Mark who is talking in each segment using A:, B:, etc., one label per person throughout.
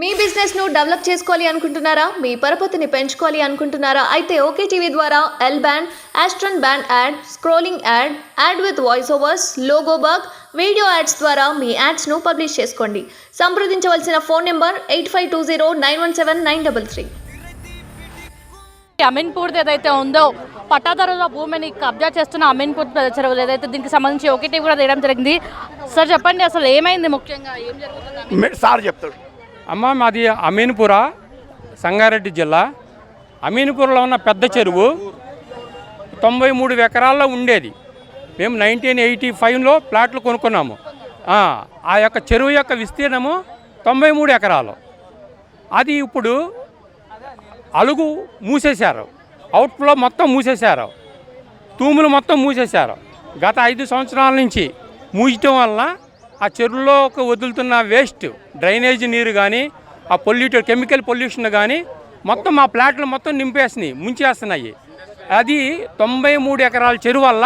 A: మీ business ను develop చేసుకోవాలి అనుకుంటున్నారా? మీ పరపతిని పెంచుకోవాలి అనుకుంటున్నారా? అయితే ఓకే టీవీ ద్వారా ఎల్ బ్యాండ్, ఆస్ట్రన్ band ad, scrolling ad, ad with voice overs, logo bug, video ads ద్వారా మీ యాడ్స్ ను పబ్లిష్ చేసుకోండి. సంప్రదించవలసిన ఫోన్ నెంబర్ 8520917933.
B: అమీన్పూర్ ఏదైతే ఉందో పట్టాదారుల భూమిని కబ్జా చేస్తున్న అమీన్పూర్ చెరువులు ఏదైతే దీనికి సంబంధించి ఒకటి కూడా తీయడం జరిగింది. సార్ చెప్పండి, అసలు ఏమైంది, ముఖ్యంగా ఏం జరుగుతుంది?
C: సార్ చెప్తాడు.
D: అమ్మ, మాది అమీన్పుర, సంగారెడ్డి జిల్లా. అమీన్పూర్లో ఉన్న పెద్ద చెరువు 93 ఎకరాల్లో ఉండేది. మేము 1985లో ప్లాట్లు కొనుక్కున్నాము. ఆ యొక్క చెరువు యొక్క విస్తీర్ణము 93 ఎకరాలు. అది ఇప్పుడు అలుగు మూసేశారు, అవుట్ఫ్లో మొత్తం మూసేశారు, తూములు మొత్తం మూసేశారు. గత 5 సంవత్సరాల నుంచి మూయటం వలన ఆ చెరువులోకి వదులుతున్న వేస్ట్ డ్రైనేజీ నీరు కానీ, ఆ పొల్యూటెడ్ కెమికల్ పొల్యూషన్ కానీ మొత్తం ఆ ప్లాట్లు మొత్తం నింపేసినాయి, ముంచేస్తున్నాయి. అది 93 ఎకరాల చెరువు వల్ల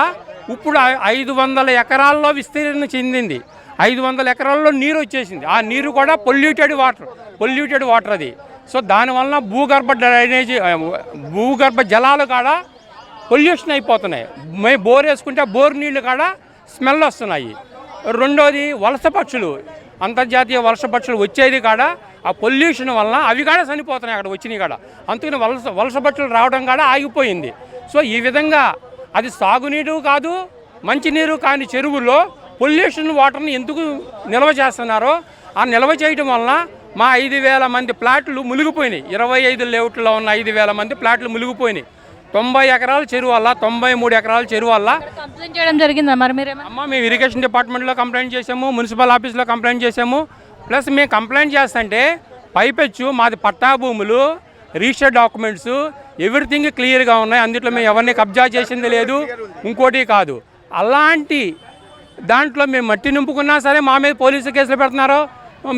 D: ఇప్పుడు 500 ఎకరాల్లో విస్తీర్ణ చెందింది. 500 ఎకరాల్లో నీరు వచ్చేసింది. ఆ నీరు కూడా పొల్యూటెడ్ వాటర్ అది. సో దానివల్ల భూగర్భ జలాలు కాడ పొల్యూషన్ అయిపోతున్నాయి. మేము బోర్ వేసుకుంటే బోర్ నీళ్ళు కాడ స్మెల్ వస్తున్నాయి. రెండోది వలస పక్షులు, అంతర్జాతీయ వలస పక్షులు వచ్చేది కాడ ఆ పొల్యూషన్ వలన అవి కాడ చనిపోతున్నాయి అక్కడ వచ్చినాయి కాడ. అందుకని వలస పక్షులు రావడం కాడ ఆగిపోయింది. సో ఈ విధంగా అది సాగునీరు కాదు, మంచినీరు కాని చెరువుల్లో పొల్యూషన్ వాటర్ని ఎందుకు నిల్వ చేస్తున్నారో, ఆ నిల్వ చేయడం వలన మా 5,000 మంది ప్లాట్లు మునిగిపోయినాయి. 25 లేఅవుట్లో ఉన్న 5,000 మంది ప్లాట్లు మునిగిపోయినాయి. 90 ఎకరాల చెరువు వల్ల, 93 ఎకరాల చెరువు వల్ల
B: కంప్లైంట్ చేయడం జరిగిందా మరి మీరేమో?
D: అమ్మ, మేము ఇరిగేషన్ డిపార్ట్మెంట్లో కంప్లైంట్ చేసాము, మున్సిపల్ ఆఫీస్లో కంప్లైంట్ చేసాము. ప్లస్ మేము కంప్లైంట్ చేస్తుంటే పైపెచ్చు మాది పట్టా భూములు, రిజిస్టర్డ్ డాక్యుమెంట్స్, ఎవ్రీథింగ్ క్లియర్గా ఉన్నాయి. అందులో మేము ఎవరిని కబ్జా చేసింది లేదు, ఇంకోటి కాదు. అలాంటి దాంట్లో మేము మట్టి నింపుకున్నా సరే మా మీద పోలీసు కేసులు పెడుతున్నారు.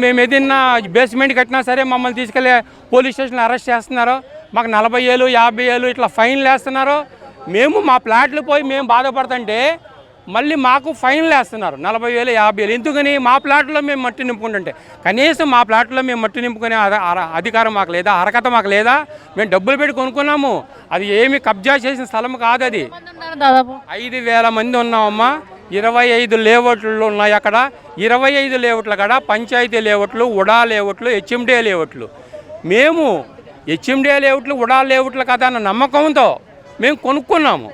D: మేము ఏదైనా బేస్మెంట్ కట్టినా సరే మమ్మల్ని తీసుకెళ్ళి పోలీస్ స్టేషన్లో అరెస్ట్ చేస్తున్నారు. మాకు 40,000, 50,000 ఇట్లా ఫైన్లు వేస్తున్నారు. మేము మా ప్లాట్లు పోయి మేము బాధపడుతుంటే మళ్ళీ మాకు ఫైన్లు వేస్తున్నారు 40,000, 50,000. ఎందుకని? మా ప్లాట్లో మేము మట్టి నింపుకుంటుంటే. కనీసం మా ప్లాట్లో మేము మట్టి నింపుకునే అధికారం మాకు లేదా, అర్హత మాకు లేదా? మేము డబ్బులు పెట్టి కొనుక్కున్నాము. అది ఏమి కబ్జా చేసిన స్థలం కాదు అది.
B: దాదాపు
D: 5,000 మంది ఉన్నామమ్మా. 25 లేఅవుట్లు ఉన్నాయి అక్కడ. 25 లేఅవుట్ల కాడ పంచాయతీ లేఅవుట్లు, ఉడా లేఅవుట్లు, హెచ్ఎండే లేఅవుట్లు. మేము హెచ్ఎండే లేఅవుట్లు, ఉడా లేఅవుట్లు కదా అన్న నమ్మకంతో మేము కొనుక్కున్నాము.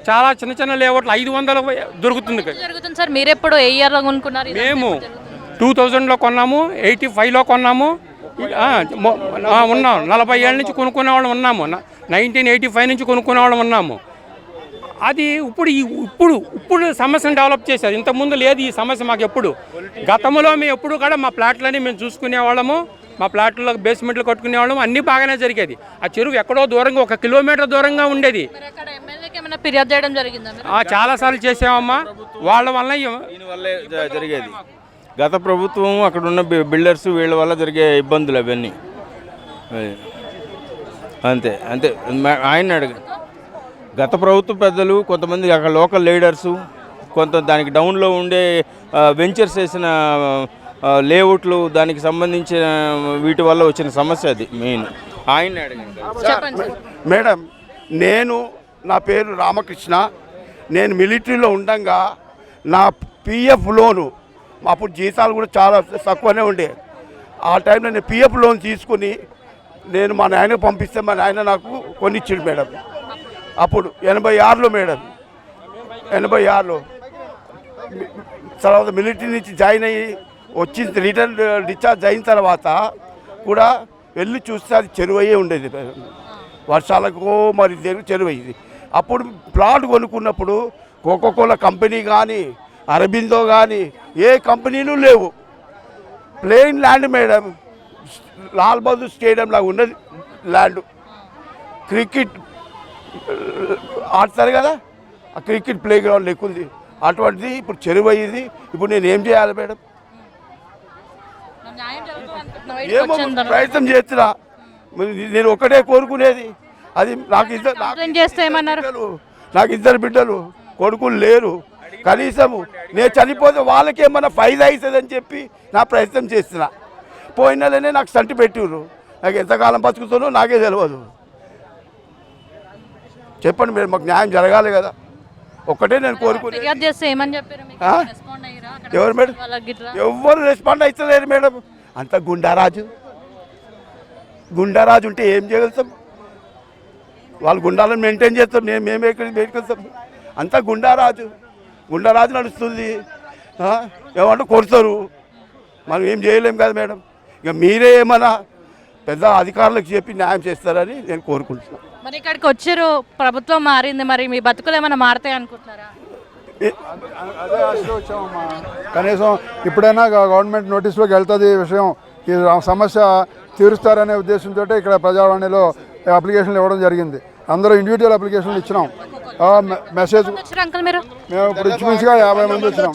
D: చాలా చిన్న చిన్న లేఅవుట్లు 500 దొరుకుతుంది.
B: సార్ మీరు ఎప్పుడు ఏ ఇయర్లో కొనుక్కున్నారు?
D: మేము 2000లో కొన్నాము, 85లో కొన్నాము. ఉన్నాము 40 ఏళ్ళ నుంచి కొనుక్కునే వాళ్ళం ఉన్నాము. 1985 నుంచి కొనుక్కునే వాళ్ళం ఉన్నాము. అది ఇప్పుడు సమస్యను డెవలప్ చేశారు. ఇంతకుముందు లేదు ఈ సమస్య మాకు. ఎప్పుడు గతంలో మేము ఎప్పుడు కూడా మా ప్లాట్లని మేము చూసుకునేవాళ్ళము, మా ప్లాట్లలో బేస్మెంట్లు కట్టుకునేవాళ్ళము, అన్నీ బాగానే జరిగేది. ఆ చెరువు ఎక్కడో దూరంగా 1 కిలోమీటర్ దూరంగా ఉండేది.
B: ఫిర్యాదు చేయడం జరిగిందా?
D: చాలాసార్లు చేసామమ్మా. వాళ్ళ వల్ల
C: దీనివల్లే జరిగేది. గత ప్రభుత్వం అక్కడ ఉన్న బిల్డర్స్ వీళ్ళ వల్ల జరిగే ఇబ్బందులు అవన్నీ అంతే. ఆయన అడగండి. గత ప్రభుత్వ పెద్దలు, కొంతమంది అక్కడ లోకల్ లీడర్సు, కొంత దానికి డౌన్లో ఉండే వెంచర్స్ వేసిన లేఅవుట్లు, దానికి సంబంధించిన వీటి వల్ల వచ్చిన సమస్య అది మెయిన్. ఆయన అడగండి.
E: మేడం, నా పేరు రామకృష్ణ. నేను మిలిటరీలో ఉండగా నా పిఎఫ్ లోను, అప్పుడు జీతాలు కూడా చాలా తక్కువనే ఉండే. ఆ టైంలో నేను పిఎఫ్ లోన్ తీసుకుని నేను మా నాయనకు పంపిస్తే మా నాయన నాకు కొనిచ్చాడు మేడం. అప్పుడు 86లో మేడం, 86లో తర్వాత మిలిటరీ నుంచి జాయిన్ అయ్యి వచ్చి రిటర్న్ డిశ్చార్జ్ అయిన తర్వాత కూడా వెళ్ళి చూస్తే అది చెరువు అయ్యే ఉండేది. వర్షాలకు మరి చెరువు అయ్యింది. అప్పుడు ప్లాట్ కొనుక్కున్నప్పుడు కోకోకోలా కంపెనీ కానీ, అరబిందో కానీ ఏ కంపెనీలు లేవు. Plain land madam, Lal Bahadur stadium లాగా ఉన్నది ల్యాండ్. క్రికెట్ ఆడతారు కదా, ఆ క్రికెట్ ప్లే గ్రౌండ్ లెక్కుంది. అటువంటిది ఇప్పుడు చెరువు అయ్యింది. ఇప్పుడు నేను ఏం చేయాలి మేడం? ఏమో ప్రయత్నం చేస్తున్నా. నేను ఒక్కటే కోరుకునేది అది. నాకు ఇద్దరు బిడ్డలు, కొడుకులు లేరు. కనీసము నేను చనిపోతే వాళ్ళకేమన్నా ఫైదా అవుతుందని చెప్పి నా ప్రయత్నం చేస్తున్నా. పోయిన నెలనే నాకు సంటి పెట్టిర్రు. నాకు ఎంతకాలం బతుకుతానో నాకే తెలియదు. చెప్పండి మీరు, మాకు న్యాయం జరగాలి కదా. ఒక్కటే నేను కోరుకునే.
B: ఫిర్యాదు చేస్తే ఏమని చెప్పారు మీకు?
E: ఆ?
B: రెస్పాండ్ అయ్యారా? అక్కడ
E: ఎవరు మేడం?
B: వాళ్ళకి గిట్లా?
E: ఎవరు రెస్పాండ్ అవుతలేరు మేడం. అంత గుండారాజు ఉంటే ఏం చేయగలుగుతాం? వాళ్ళు గుండాలను మెయింటైన్ చేస్తాం, మేము ఎక్కడికి పెట్టుకెళ్తాం? అంతా గుండారాజు నడుస్తుంది. ఏమంటే కొడతారు, మనం ఏం చేయలేం కదా మేడం. ఇక మీరే ఏమన్నా పెద్ద అధికారులకు చెప్పి న్యాయం చేస్తారని నేను కోరుకుంటున్నాను.
B: మరి ఇక్కడికి వచ్చారు, ప్రభుత్వం మారింది, మరి మీ బతుకులు ఏమైనా మారుతాయి అనుకుంటున్నారా?
F: అదే ఆశతో వచ్చామమ్మా. కనీసం ఇప్పుడైనా గవర్నమెంట్ నోటీసులోకి వెళ్తుంది ఈ విషయం, ఈ సమస్య తీరుస్తారనే ఉద్దేశంతో ఇక్కడ ప్రజావాణిలో అప్లికేషన్లు ఇవ్వడం జరిగింది. అందరూ ఇండివిజువల్ అప్లికేషన్లు ఇచ్చినాం. మెసేజ్
B: వచ్చారు అంకుల్ మీరు?
F: మేము ఇప్పుడు ఇంచుమించుగా 50 మంది వచ్చినాం,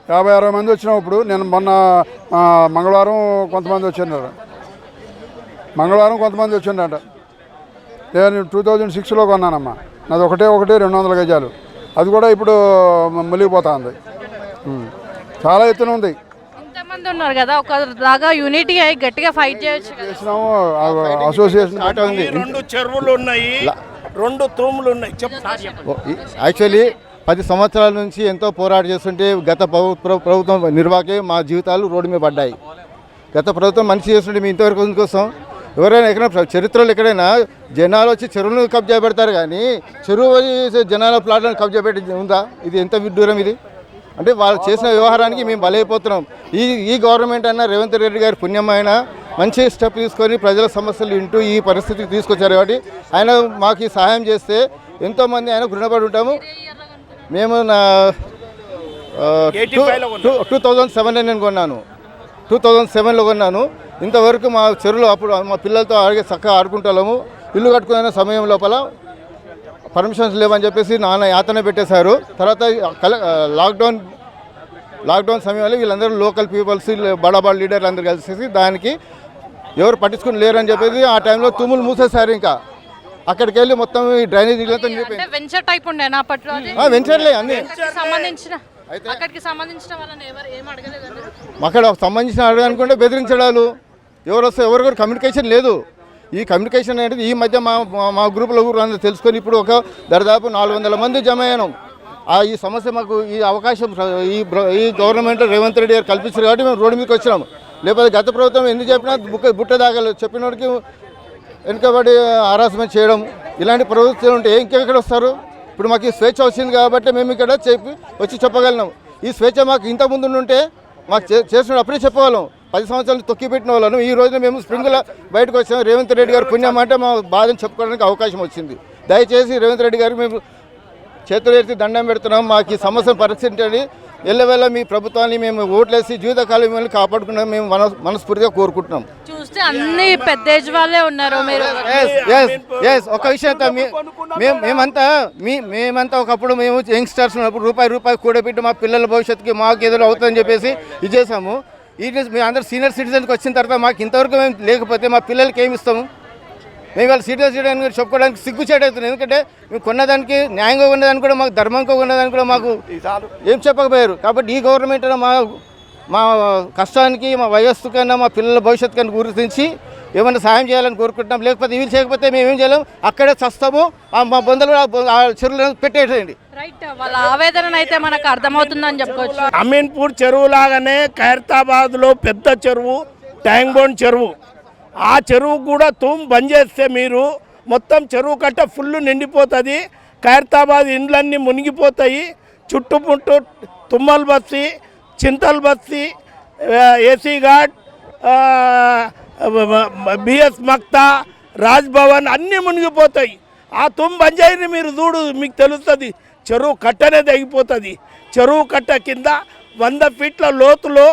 F: 50-60 మంది వచ్చినాం. ఇప్పుడు నేను మొన్న మంగళవారం కొంతమంది వచ్చినారు, నేను 2006లో కొన్నానమ్మా. నాది ఒకటే 200 గజాలు. అది కూడా ఇప్పుడు మునిగిపోతా ఉంది. చాలా ఎత్తున ఉంది.
B: ఇంతమంది ఉన్నారు కదా, ఒకలాగా యూనిటీ అయ్యి గట్టిగా ఫైట్ చేయొచ్చు కదా.
F: చేసినాము, అసోసియేషన్ ఉంది.
G: 2 చెరువులు ఉన్నాయి, 2 తూములు ఉన్నాయి.
H: యాక్చువల్లీ 10 సంవత్సరాల నుంచి ఎంతో పోరాటం చేస్తుంటే గత ప్రభుత్వం నిర్వాహకే మా జీవితాలు రోడ్డు మీద పడ్డాయి. గత ప్రభుత్వం మంచి చేస్తుంటే మీ ఇంతవరకు కోసం ఎవరైనా ఎక్కడైనా చరిత్రలో ఎక్కడైనా జనాలు వచ్చి చెరువులను కబ్జా పెడతారు, కానీ చెరువు జనాల ప్లాట్లను కబ్జా పెట్టి ఉందా? ఇది ఎంత విడ్డూరం ఇది. అంటే వాళ్ళు చేసిన వ్యవహారానికి మేము బలైపోతున్నాం. ఈ గవర్నమెంట్ అయినా రేవంత్ రెడ్డి గారి పుణ్యమైన మంచి స్టెప్ తీసుకొని ప్రజల సమస్యలు వింటూ ఈ పరిస్థితికి తీసుకొచ్చారు. కాబట్టి ఆయన మాకు ఈ సహాయం చేస్తే ఎంతోమంది ఆయన రుణపడి ఉంటాము. మేము 2007లో నేను కొన్నాను, 2007లో కొన్నాను. ఇంతవరకు మా చెరువులో అప్పుడు మా పిల్లలతో చక్కగా ఆడుకుంటాము. ఇల్లు కట్టుకునే సమయం లోపల పర్మిషన్స్ లేవని చెప్పేసి నాన్న యాతన పెట్టేశారు. తర్వాత లాక్డౌన్ సమయంలో వీళ్ళందరూ లోకల్ పీపుల్స్, బడా లీడర్లు అందరూ కలిసేసి దానికి ఎవరు పట్టించుకుని లేరని చెప్పేసి ఆ టైంలో తుమ్ములు మూసేశారు. ఇంకా అక్కడికి వెళ్ళి మొత్తం ఈ డ్రైనేజ్
B: వెంచర్ టైప్ ఉండేనా అప్పట్లో?
H: వెంచర్లే అన్నీ.
B: అక్కడికి సంబంధించిన వాళ్ళని ఏం అడగలేదు?
H: అక్కడ సంబంధించిన అడగనుకుంటే బెదిరించడాలు, ఎవరు వస్తే ఎవరు కూడా కమ్యూనికేషన్ లేదు. ఈ కమ్యూనికేషన్ అనేది ఈ మధ్య మా గ్రూపులో అందరూ తెలుసుకొని ఇప్పుడు ఒక దాదాపు 400 మంది జమ అయ్యాం. ఈ సమస్య మాకు ఈ అవకాశం ఈ గవర్నమెంట్ రేవంత్ రెడ్డి గారు కల్పించారు కాబట్టి మేము రోడ్డు మీదకి వచ్చినాము. లేకపోతే గత ప్రభుత్వం ఎందుకు చెప్పినా బుట్ట దాగలేదు, చెప్పినోడికి వెనుకబడి హరాస్మెంట్ చేయడం, ఇలాంటి ప్రభుత్వం ఉంటే ఇంకెక్కడ వస్తారు? ఇప్పుడు మాకు ఈ స్వేచ్ఛ వచ్చింది కాబట్టి మేము ఇక్కడ వచ్చి చెప్పగలిగినాం. ఈ స్వేచ్ఛ మాకు ఇంతకుముందు ఉంటే మాకు చేసిన అప్పుడే చెప్పగలం. 10 సంవత్సరాలు తొక్కిపెట్టిన వాళ్ళను ఈ రోజున మేము స్ప్రింగ్లో బయటకు వచ్చాము. రేవంత్ రెడ్డి గారు పుణ్యం అంటే మా బాధను చెప్పుకోవడానికి అవకాశం వచ్చింది. దయచేసి రేవంత్ రెడ్డి గారికి మేము చేతులు ఎత్తి దండం పెడుతున్నాం. మాకు ఈ సమస్యను పరిస్థితి ఎల్లవేళ మీ ప్రభుత్వాన్ని మేము ఓట్లేసి జీవితకాలం మిమ్మల్ని కాపాడుకున్నాం మేము మనస్ఫూర్తిగా కోరుకుంటున్నాం.
B: చూస్తే అన్ని పెద్ద ఏజ్ వాళ్ళే ఉన్నారు. మీరు
H: ఒక విషయం మేమంతా ఒకప్పుడు మేము యంగ్స్టర్స్ ఉన్నప్పుడు రూపాయి కూడబెట్టి మా పిల్లల భవిష్యత్తుకి మాకు ఏదో అవుతుందని చెప్పేసి ఇది చేసాము. మేము అందరూ సీనియర్ సిటిజన్కి వచ్చిన తర్వాత మాకు ఇంతవరకు మేము లేకపోతే మా పిల్లలకి ఏమి ఇస్తాము? మేము వాళ్ళు సీరియస్ చేయడానికి చెప్పుకోవడానికి సిగ్గుచేటవుతుంది. ఎందుకంటే మేము కొన్నదానికి న్యాయంగా ఉన్నదానికి కూడా మాకు ధర్మంగా ఉన్నదానికి కూడా మాకు ఏం చెప్పకపోయారు. కాబట్టి ఈ గవర్నమెంట్ మా కష్టానికి మా వయస్సు కన్నా మా పిల్లల భవిష్యత్తు కన్నా గుర్తించి ఏమైనా సాయం చేయాలని కోరుకుంటున్నాం. లేకపోతే ఇవి చేయకపోతే మేము ఏం చేయలేము, అక్కడే చస్తాము. మా బంధువులు చెరువులను పెట్టేసేయండి.
B: రైట్, వాళ్ళ ఆవేదన అయితే మనకు అర్థమవుతుందని చెప్పుకోవచ్చు.
G: అమీన్పూర్ చెరువు లాగానే ఖైరతాబాద్లో పెద్ద చెరువు ట్యాంక్ బండ్ చెరువు. ఆ చెరువు కూడా బంద్ చేస్తే మీరు మొత్తం చెరువు కట్ట ఫుల్ నిండిపోతుంది. ఖైరతాబాద్ ఇండ్లన్నీ మునిగిపోతాయి. చుట్టుముట్టు తుమ్మల్ బస్తీ, చింతల్ బస్తీ, ఏసీ ఘాట్, బిఎస్ మక్తా, రాజ్ భవన్ అన్నీ మునిగిపోతాయి. ఆ బంద్ చేయని మీరు చూడు, మీకు తెలుస్తుంది. చెరువు కట్టనే తెగిపోతుంది. చెరువు కట్ట కింద 100 ఫీట్ల లోతులో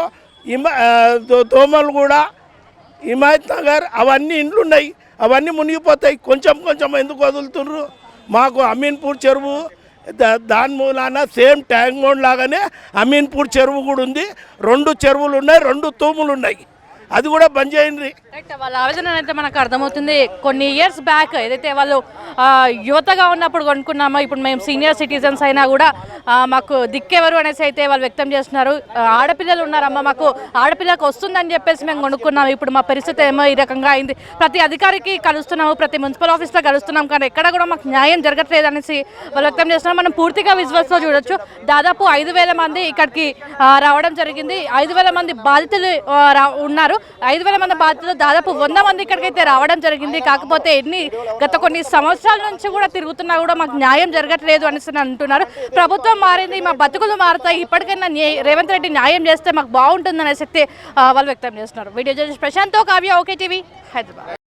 G: దోమలు, హిమాయత్ నగర్ అవన్నీ ఇండ్లు ఉన్నాయి, అవన్నీ మునిగిపోతాయి. కొంచెం ఎందుకు వదులుతున్నారు? మాకు అమీన్పూర్ చెరువు దాని మూలాన సేమ్ ట్యాంక్ బండ్ లాగానే అమీన్పూర్ చెరువు కూడా ఉంది. 2 చెరువులు ఉన్నాయి, 2 తూములు ఉన్నాయి. అది కూడా బంద్ చేయండి.
B: రైట్, వాళ్ళ ఆవేదన అయితే మనకు అర్థమవుతుంది. కొన్ని ఇయర్స్ బ్యాక్ ఏదైతే వాళ్ళు యువతగా ఉన్నప్పుడు కొనుక్కున్నామో ఇప్పుడు మేము సీనియర్ సిటిజన్స్ అయినా కూడా మాకు దిక్కెవరు అనేసి అయితే వాళ్ళు వ్యక్తం చేస్తున్నారు. ఆడపిల్లలు ఉన్నారమ్మ, మాకు ఆడపిల్లకు వస్తుందని చెప్పేసి మేము కొనుక్కున్నాము, ఇప్పుడు మా పరిస్థితి ఏమో ఈ రకంగా అయింది. ప్రతి అధికారికి కలుస్తున్నాము, ప్రతి మున్సిపల్ ఆఫీస్లో కలుస్తున్నాం, కానీ ఎక్కడ కూడా మాకు న్యాయం జరగట్లేదు అనేసి వాళ్ళు వ్యక్తం చేస్తున్నారు. మనం పూర్తిగా విజువల్స్లో చూడొచ్చు. దాదాపు 5,000 మంది ఇక్కడికి రావడం జరిగింది. 5,000 మంది బాధితులు ఉన్నారు. 5,000 మంది బాధితులు దాదాపు 100 మంది ఇక్కడికైతే రావడం జరిగింది. కాకపోతే గత కొన్ని సంవత్సరాల నుంచి కూడా తిరుగుతున్నా కూడా మాకు న్యాయం జరగట్లేదు అనేసి అంటున్నారు. ప్రభుత్వం మారింది, మా బతుకులు మారుతాయి, ఇప్పటికైనా రేవంత్ రెడ్డి న్యాయం చేస్తే మాకు బాగుంటుంది అనేసి వాళ్ళు వ్యక్తం చేస్తున్నారు. వీడియో జర్నలిస్ట్ ప్రశాంత్తో కావ్య, ఓకే టీవీ, హైదరాబాద్.